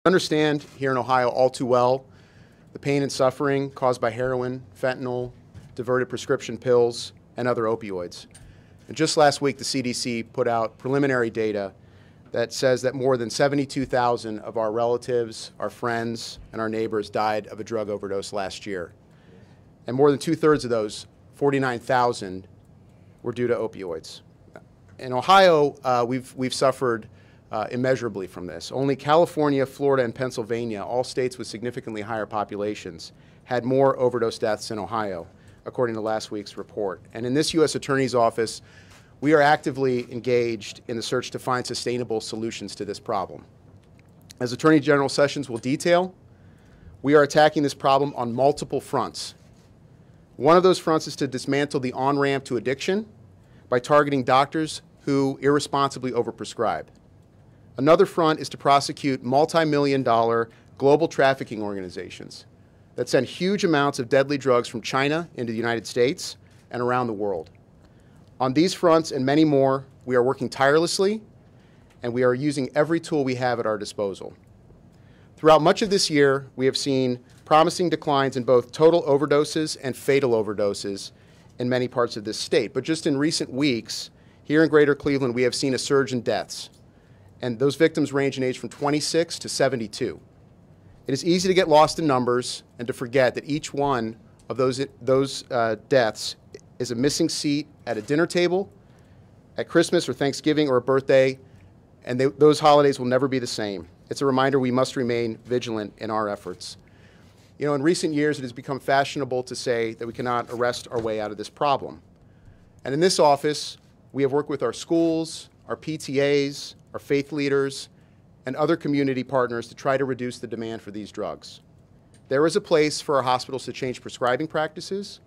Understand here in Ohio all too well the pain and suffering caused by heroin, fentanyl, diverted prescription pills, and other opioids. And just last week, the CDC put out preliminary data that says that more than 72,000 of our relatives, our friends, and our neighbors died of a drug overdose last year. And more than two-thirds of those, 49,000, were due to opioids. In Ohio, we've suffered immeasurably from this. Only California, Florida, and Pennsylvania, all states with significantly higher populations, had more overdose deaths than Ohio, according to last week's report. And in this U.S. Attorney's Office, we are actively engaged in the search to find sustainable solutions to this problem. As Attorney General Sessions will detail, we are attacking this problem on multiple fronts. One of those fronts is to dismantle the on-ramp to addiction by targeting doctors who irresponsibly overprescribe. Another front is to prosecute multi-million-dollar global trafficking organizations that send huge amounts of deadly drugs from China into the United States and around the world. On these fronts and many more, we are working tirelessly, and we are using every tool we have at our disposal. Throughout much of this year, we have seen promising declines in both total overdoses and fatal overdoses in many parts of this state. But just in recent weeks, here in Greater Cleveland, we have seen a surge in deaths. And those victims range in age from 26 to 72. It is easy to get lost in numbers and to forget that each one of those deaths is a missing seat at a dinner table, at Christmas or Thanksgiving or a birthday, and those holidays will never be the same. It's a reminder we must remain vigilant in our efforts. You know, in recent years, it has become fashionable to say that we cannot arrest our way out of this problem. And in this office, we have worked with our schools, our PTAs, our faith leaders, and other community partners to try to reduce the demand for these drugs. There is a place for our hospitals to change prescribing practices,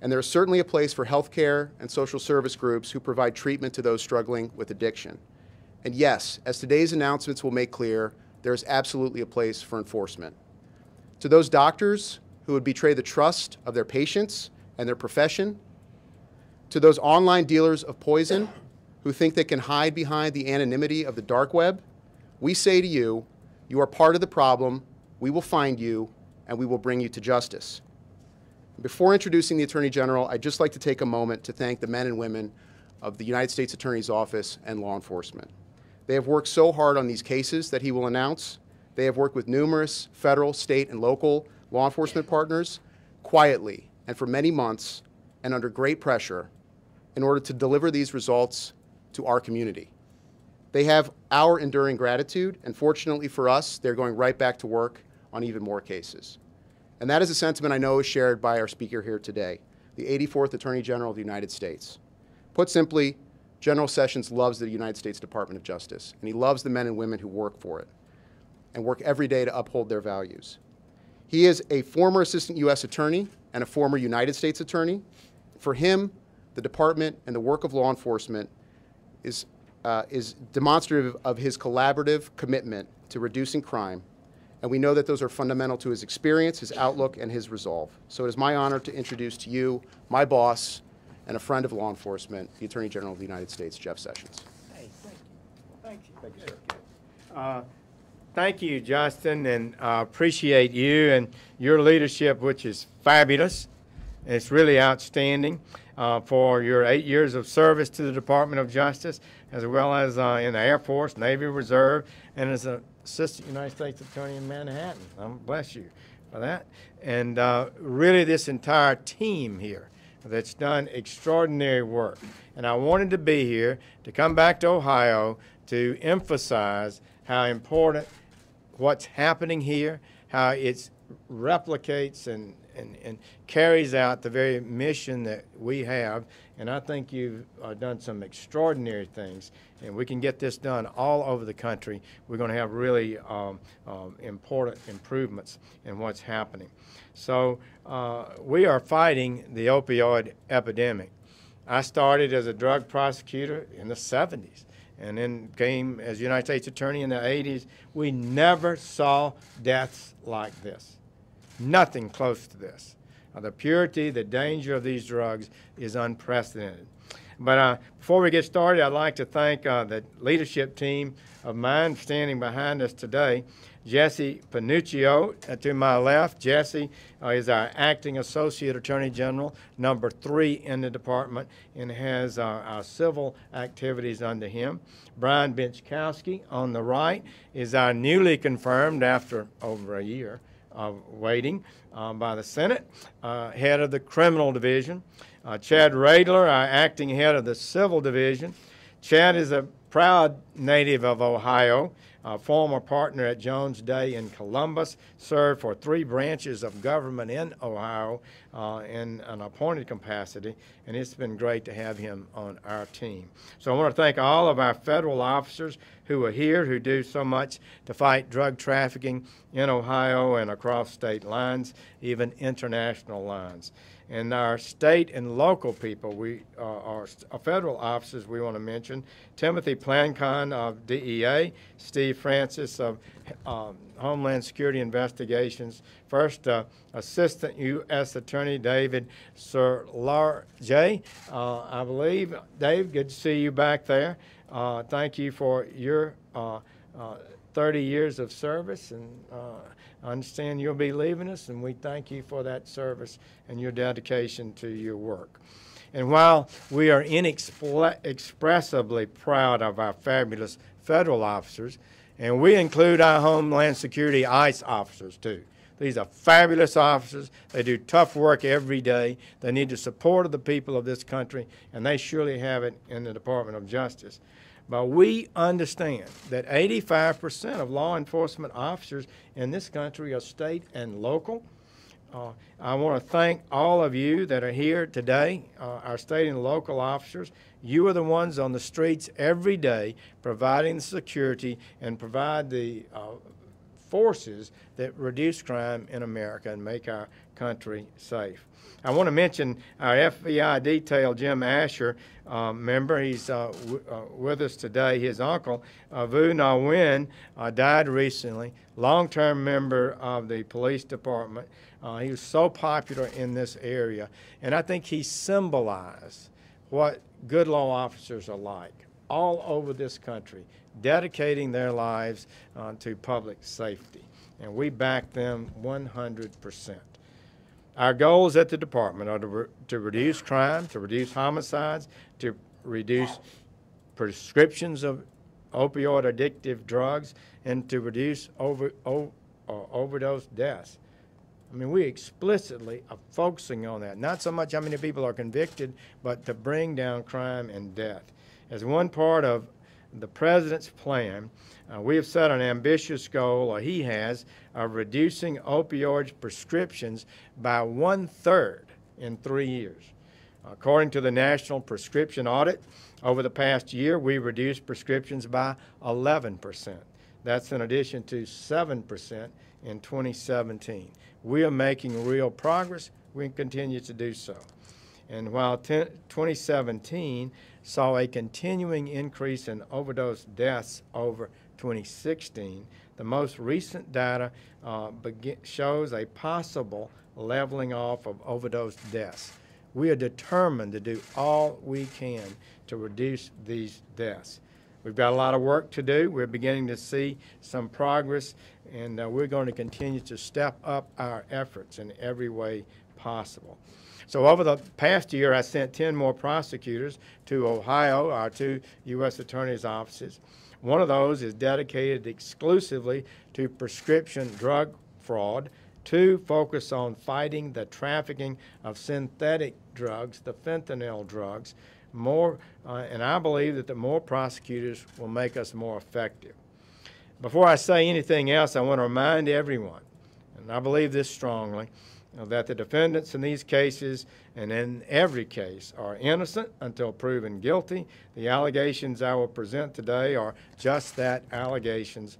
and there is certainly a place for healthcare and social service groups who provide treatment to those struggling with addiction. And yes, as today's announcements will make clear, there is absolutely a place for enforcement. To those doctors who would betray the trust of their patients and their profession, to those online dealers of poison who think they can hide behind the anonymity of the dark web, we say to you, you are part of the problem, we will find you, and we will bring you to justice. Before introducing the Attorney General, I'd just like to take a moment to thank the men and women of the United States Attorney's Office and law enforcement. They have worked so hard on these cases that he will announce. They have worked with numerous federal, state, and local law enforcement partners quietly and for many months and under great pressure in order to deliver these results to our community. They have our enduring gratitude, and fortunately for us, they're going right back to work on even more cases. And that is a sentiment I know is shared by our speaker here today, the 84th Attorney General of the United States. Put simply, General Sessions loves the United States Department of Justice, and he loves the men and women who work for it and work every day to uphold their values. He is a former Assistant U.S. Attorney and a former United States Attorney. For him, the department and the work of law enforcement is demonstrative of his collaborative commitment to reducing crime, and we know that those are fundamental to his experience, his outlook, and his resolve. So it is my honor to introduce to you my boss and a friend of law enforcement, the Attorney General of the United States, Jeff Sessions. Hey, thank you. Thank you. Thank you, sir. Thank you, Justin, and I appreciate you and your leadership, which is fabulous. It's really outstanding for your 8 years of service to the Department of Justice, as well as in the Air Force, Navy Reserve, and as an Assistant United States Attorney in Manhattan. Bless you for that. And really this entire team here that's done extraordinary work. And I wanted to be here to come back to Ohio to emphasize how important what's happening here, how it replicates and carries out the very mission that we have. And I think you've done some extraordinary things, and we can get this done all over the country. We're going to have really important improvements in what's happening. So we are fighting the opioid epidemic. I started as a drug prosecutor in the 70s. And then came as United States Attorney in the 80s. We never saw deaths like this. Nothing close to this. The purity, the danger of these drugs is unprecedented. But before we get started, I'd like to thank the leadership team of mine standing behind us today. Jesse Panuccio to my left. Jesse is our acting Associate Attorney General, number 3 in the department, and has our civil activities under him. Brian Benchkowski on the right is our newly confirmed, after over a year of waiting by the Senate, head of the Criminal Division. Chad Radler, our acting head of the Civil Division. Chad is a proud native of Ohio, a former partner at Jones Day in Columbus, served for 3 branches of government in Ohio in an appointed capacity, and it's been great to have him on our team. So I want to thank all of our federal officers who are here, who do so much to fight drug trafficking in Ohio and across state lines, even international lines. And our state and local people, our federal officers we want to mention, Timothy Plancon of DEA, Steve Francis of Homeland Security Investigations, First Assistant U.S. Attorney David Sirlarge, I believe. Dave, good to see you back there. Thank you for your 30 years of service, and I understand you'll be leaving us, and we thank you for that service and your dedication to your work. And while we are inexpressibly proud of our fabulous federal officers, and we include our Homeland Security ICE officers too. These are fabulous officers. They do tough work every day. They need the support of the people of this country, and they surely have it in the Department of Justice. But we understand that 85% of law enforcement officers in this country are state and local. I want to thank all of you that are here today, our state and local officers. You are the ones on the streets every day providing the security and provide the forces that reduce crime in America and make our country safe. I want to mention our FBI detail, Jim Asher, member. He's with us today. His uncle, Vu Na Nguyen, died recently, long-term member of the police department. He was so popular in this area, and I think he symbolized what good law officers are like all over this country, dedicating their lives to public safety, and we back them 100%. Our goals at the department are to reduce crime, to reduce homicides, to reduce prescriptions of opioid addictive drugs, and to reduce overdose deaths. I mean, we explicitly are focusing on that. Not so much how many people are convicted, but to bring down crime and death. As one part of the President's plan, we have set an ambitious goal, or he has, of reducing opioid prescriptions by 1/3 in 3 years. According to the National Prescription Audit, over the past year, we reduced prescriptions by 11%. That's in addition to 7% in 2017. We are making real progress. We continue to do so. And while 2017 saw a continuing increase in overdose deaths over 2016, the most recent data shows a possible leveling off of overdose deaths. We are determined to do all we can to reduce these deaths. We've got a lot of work to do. We're beginning to see some progress, and we're going to continue to step up our efforts in every way possible. So over the past year, I sent 10 more prosecutors to Ohio, our 2 U.S. attorneys' offices. One of those is dedicated exclusively to prescription drug fraud. 2 focus on fighting the trafficking of synthetic drugs, the fentanyl drugs. And I believe that the more prosecutors will make us more effective. Before I say anything else, I want to remind everyone, and I believe this strongly, that the defendants in these cases and in every case are innocent until proven guilty. The allegations I will present today are just that, allegations,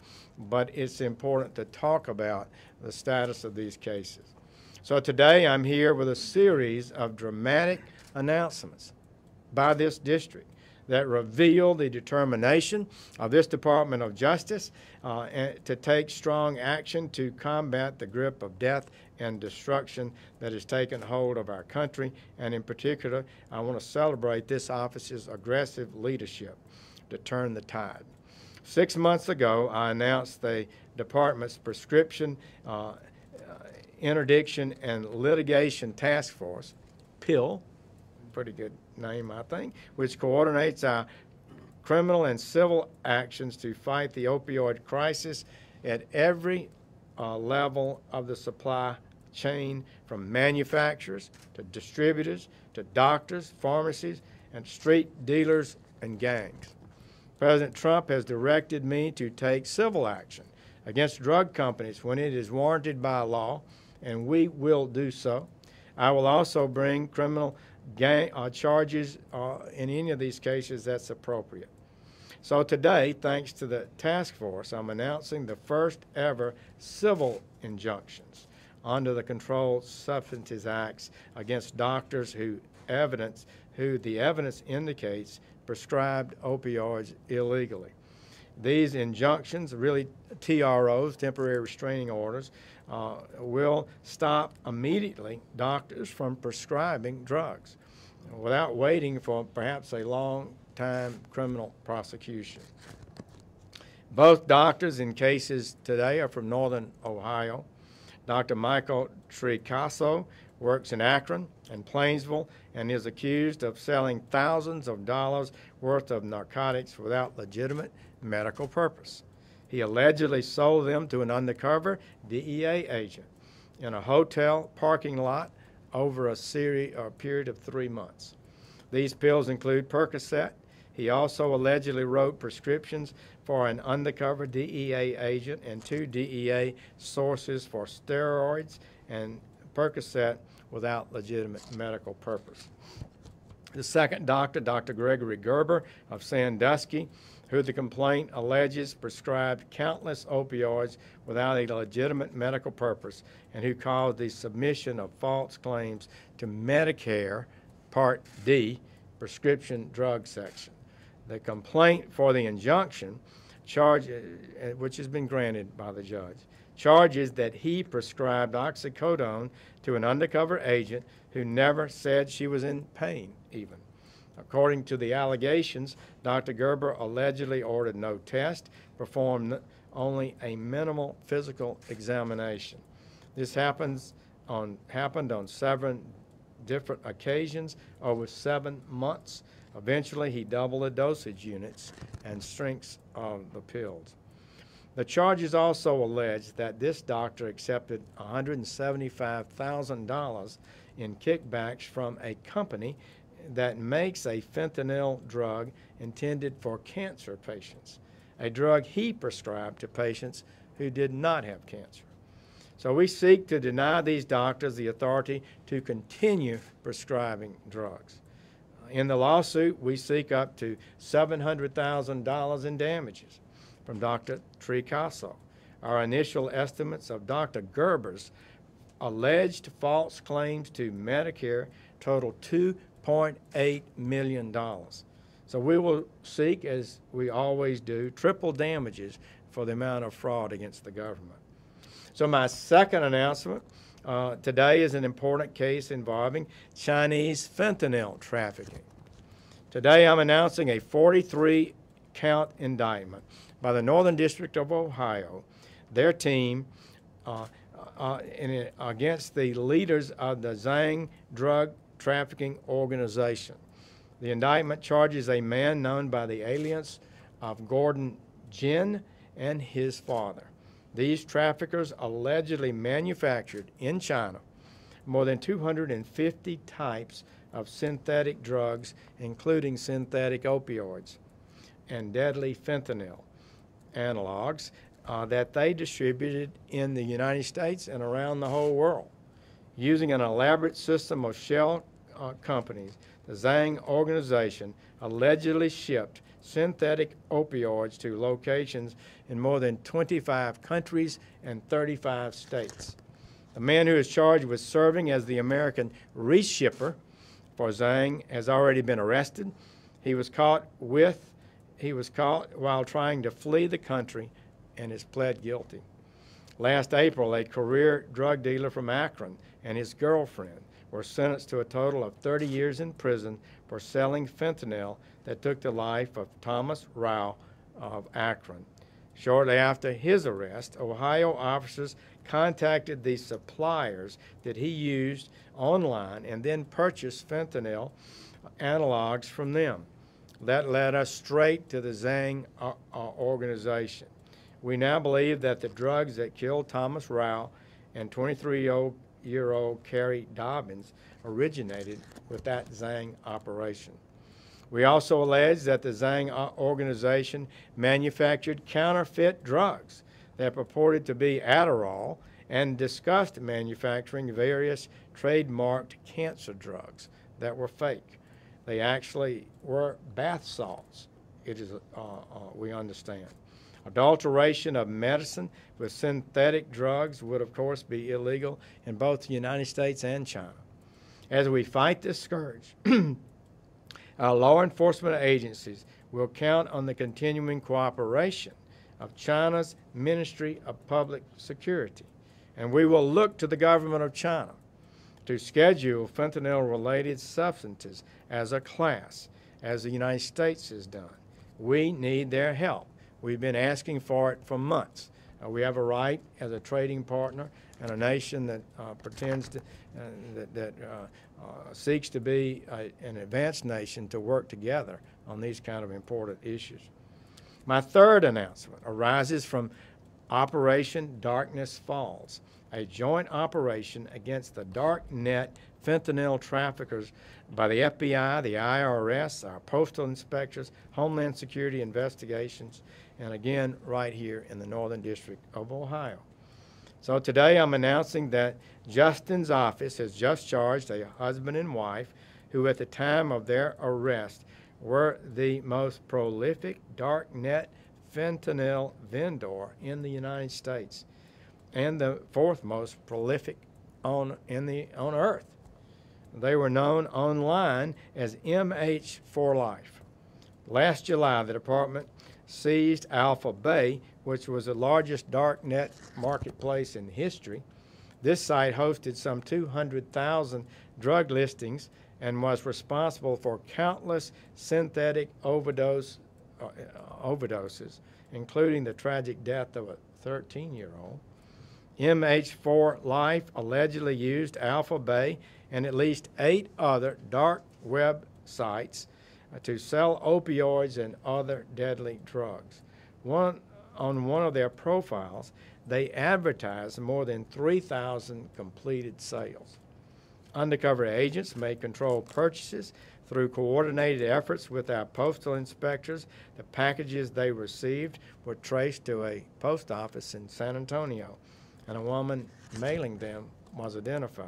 but it's important to talk about the status of these cases. So today I'm here with a series of dramatic announcements by this district that reveal the determination of this Department of Justice to take strong action to combat the grip of death and destruction that has taken hold of our country. And in particular, I want to celebrate this office's aggressive leadership to turn the tide. 6 months ago, I announced the department's prescription interdiction and litigation task force, PIL, pretty good name, I think, which coordinates our criminal and civil actions to fight the opioid crisis at every level of the supply chain, from manufacturers to distributors to doctors, pharmacies, and street dealers and gangs. President Trump has directed me to take civil action against drug companies when it is warranted by law, and we will do so. I will also bring criminal charges in any of these cases that's appropriate. So today, thanks to the task force, I'm announcing the first ever civil injunctions under the Controlled Substances Acts against doctors who the evidence indicates prescribed opioids illegally. These injunctions, really TROs, temporary restraining orders, will stop immediately doctors from prescribing drugs without waiting for perhaps a long time criminal prosecution. Both doctors in cases today are from northern Ohio. Dr. Michael Tricasso works in Akron and Plainsville and is accused of selling thousands of dollars worth of narcotics without legitimate medical purpose. He allegedly sold them to an undercover DEA agent in a hotel parking lot over a period of 3 months. These pills include Percocet. He also allegedly wrote prescriptions for an undercover DEA agent and 2 DEA sources for steroids and Percocet without legitimate medical purpose. The second doctor, Dr. Gregory Gerber of Sandusky, who the complaint alleges prescribed countless opioids without a legitimate medical purpose and who caused the submission of false claims to Medicare Part D prescription drug section. The complaint for the injunction, which has been granted by the judge, charges that he prescribed oxycodone to an undercover agent who never said she was in pain even. According to the allegations, Dr. Gerber allegedly ordered no test, performed only a minimal physical examination. This happened on 7 different occasions over 7 months. Eventually, he doubled the dosage units and strengths of the pills. The charges also allege that this doctor accepted $175,000 in kickbacks from a company that makes a fentanyl drug intended for cancer patients, a drug he prescribed to patients who did not have cancer. So we seek to deny these doctors the authority to continue prescribing drugs. In the lawsuit, we seek up to $700,000 in damages from Dr. Tricasso. Our initial estimates of Dr. Gerber's alleged false claims to Medicare total $2.8 million. So we will seek, as we always do, triple damages for the amount of fraud against the government. So my second announcement today is an important case involving Chinese fentanyl trafficking. Today I'm announcing a 43-count indictment by the Northern District of Ohio, their team, against the leaders of the Zhang drug trafficking organization. The indictment charges a man known by the alias of Gordon Jin and his father. These traffickers allegedly manufactured in China more than 250 types of synthetic drugs, including synthetic opioids and deadly fentanyl analogs that they distributed in the United States and around the whole world. Using an elaborate system of shell companies, the Zhang organization allegedly shipped synthetic opioids to locations in more than 25 countries and 35 states. The man who is charged with serving as the American reshipper for Zhang has already been arrested. He was caught while trying to flee the country and has pled guilty. Last April, a career drug dealer from Akron and his girlfriend were sentenced to a total of 30 years in prison for selling fentanyl that took the life of Thomas Rao of Akron. Shortly after his arrest, Ohio officers contacted the suppliers that he used online and then purchased fentanyl analogs from them. That led us straight to the Zhang organization. We now believe that the drugs that killed Thomas Rao and 23-year-old Carrie Dobbins originated with that Zhang operation. We also allege that the Zhang organization manufactured counterfeit drugs that purported to be Adderall and discussed manufacturing various trademarked cancer drugs that were fake. They actually were bath salts, we understand. Adulteration of medicine with synthetic drugs would, of course, be illegal in both the United States and China. As we fight this scourge, our law enforcement agencies will count on the continuing cooperation of China's Ministry of Public Security, and we will look to the government of China to schedule fentanyl-related substances as a class, as the United States has done. We need their help. We've been asking for it for months. We have a right as a trading partner and a nation that pretends to, seeks to be an advanced nation to work together on these kind of important issues. My third announcement arises from Operation Darkness Falls, a joint operation against the dark net fentanyl traffickers by the FBI, the IRS, our postal inspectors, Homeland Security investigations, and again right here in the Northern District of Ohio. So today I'm announcing that Justin's office has just charged a husband and wife who at the time of their arrest were the most prolific dark net fentanyl vendor in the United States and the fourth most prolific on Earth. They were known online as MH for Life. Last July, the department seized Alpha Bay, which was the largest dark net marketplace in history. This site hosted some 200,000 drug listings and was responsible for countless synthetic overdoses, including the tragic death of a 13-year-old. MH4 Life allegedly used Alpha Bay and at least 8 other dark web sites to sell opioids and other deadly drugs. On one of their profiles, they advertised more than 3,000 completed sales. Undercover agents made controlled purchases through coordinated efforts with our postal inspectors. The packages they received were traced to a post office in San Antonio, and a woman mailing them was identified.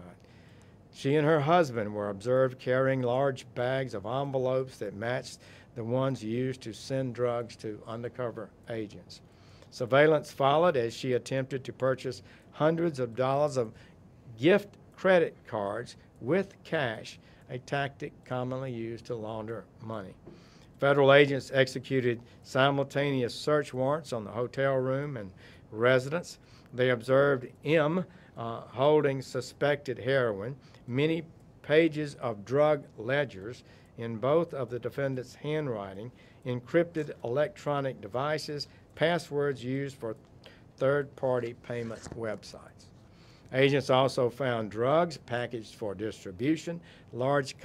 She and her husband were observed carrying large bags of envelopes that matched the ones used to send drugs to undercover agents. Surveillance followed as she attempted to purchase hundreds of dollars of gift credit cards with cash, a tactic commonly used to launder money. Federal agents executed simultaneous search warrants on the hotel room and residence. They observed M holding suspected heroin, many pages of drug ledgers in both of the defendants' handwriting, encrypted electronic devices, passwords used for third-party payment websites. Agents also found drugs packaged for distribution, large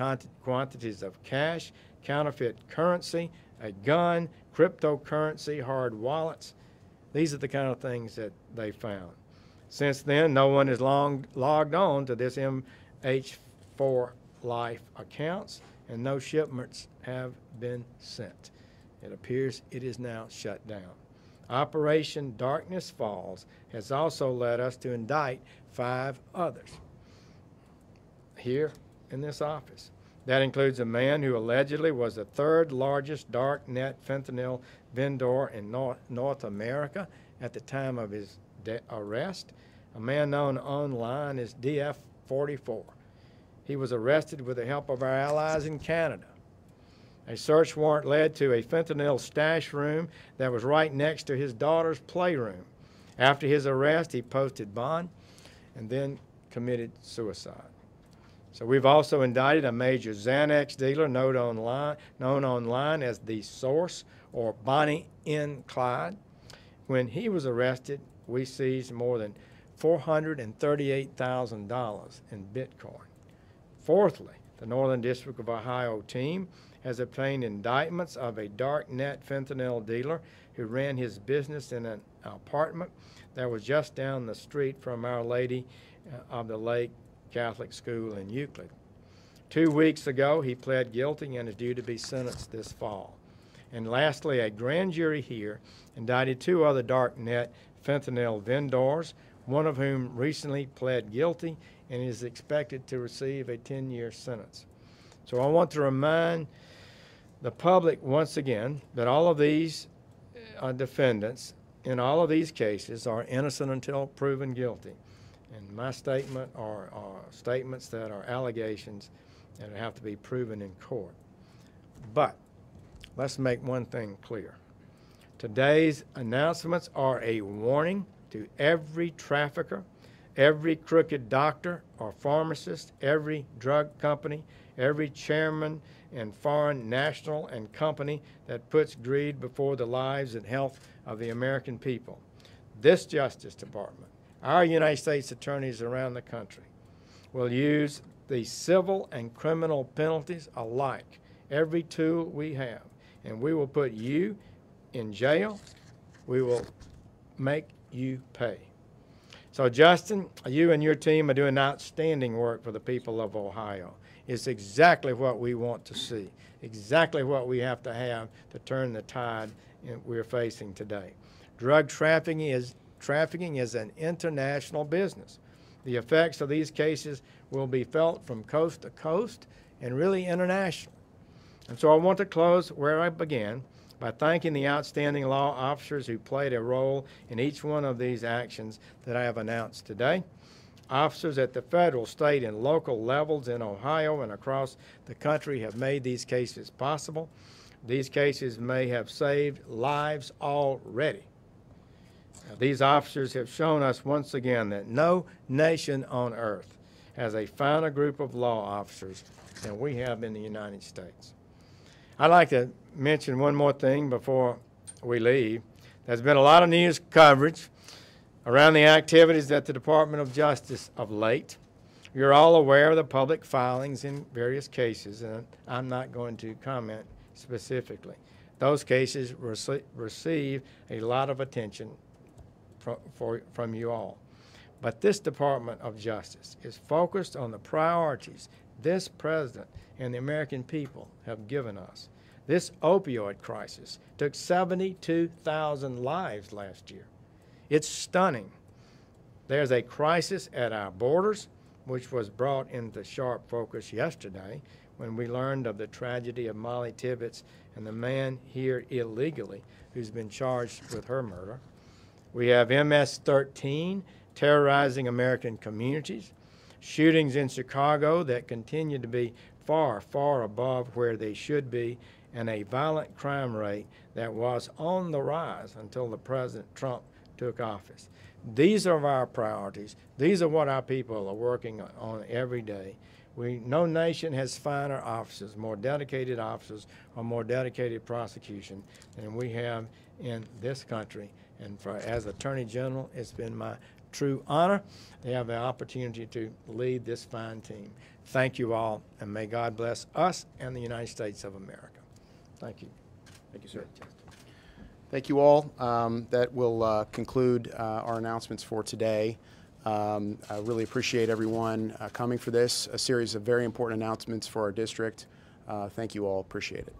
quantities of cash, counterfeit currency, a gun, cryptocurrency, hard wallets. These are the kind of things that they found. Since then, no one has logged on to this MH4 Life accounts, and no shipments have been sent. It appears it is now shut down. Operation Darkness Falls has also led us to indict 5 others here in this office. That includes a man who allegedly was the 3rd largest dark net fentanyl vendor in North America at the time of his arrest, a man known online as DF44. He was arrested with the help of our allies in Canada. A search warrant led to a fentanyl stash room that was right next to his daughter's playroom. After his arrest, he posted bond and then committed suicide. So we've also indicted a major Xanax dealer known online as The Source, or Bonnie N. Clyde. When he was arrested, we seized more than $438,000 in Bitcoin. Fourthly, the Northern District of Ohio team has obtained indictments of a darknet fentanyl dealer who ran his business in an apartment that was just down the street from Our Lady of the Lake Catholic School in Euclid. 2 weeks ago, he pled guilty and is due to be sentenced this fall. And lastly, a grand jury here indicted 2 other darknet fentanyl vendors, one of whom recently pled guilty and is expected to receive a 10-year sentence. So I want to remind the public once again that all of these defendants in all of these cases are innocent until proven guilty. And my statement are statements that are allegations that have to be proven in court. But let's make one thing clear. Today's announcements are a warning to every trafficker, every crooked doctor or pharmacist, every drug company, every chairman and foreign national and company that puts greed before the lives and health of the American people. This Justice Department, our United States attorneys around the country, will use the civil and criminal penalties alike, every tool we have, and we will put you in jail. We will make you pay. So Justin, you and your team are doing outstanding work for the people of Ohio. It's exactly what we want to see, exactly what we have to turn the tide we're facing today. Drug trafficking is an international business. The effects of these cases will be felt from coast to coast and really international. And so I want to close where I began by thanking the outstanding law officers who played a role in each one of these actions that I have announced today. Officers at the federal, state, and local levels in Ohio and across the country have made these cases possible. These cases may have saved lives already. These officers have shown us once again that no nation on earth has a finer group of law officers than we have in the United States. I'd like to mention one more thing before we leave. There's been a lot of news coverage around the activities at the Department of Justice of late. You're all aware of the public filings in various cases, and I'm not going to comment specifically. Those cases receive a lot of attention from you all. But this Department of Justice is focused on the priorities this president and the American people have given us. This opioid crisis took 72,000 lives last year. It's stunning. There's a crisis at our borders, which was brought into sharp focus yesterday when we learned of the tragedy of Molly Tibbetts and the man here illegally who's been charged with her murder. We have MS-13 terrorizing American communities, shootings in Chicago that continue to be far, far above where they should be, and a violent crime rate that was on the rise until the President Trump took office. These are our priorities. These are what our people are working on every day. No nation has finer officers, more dedicated officers, or more dedicated prosecution than we have in this country. And as Attorney General, it's been my true honor to have the opportunity to lead this fine team. Thank you all, and may God bless us and the United States of America. Thank you. Thank you, sir. Thank you all. That will conclude our announcements for today. I really appreciate everyone coming for this, a series of very important announcements for our district. Thank you all. Appreciate it.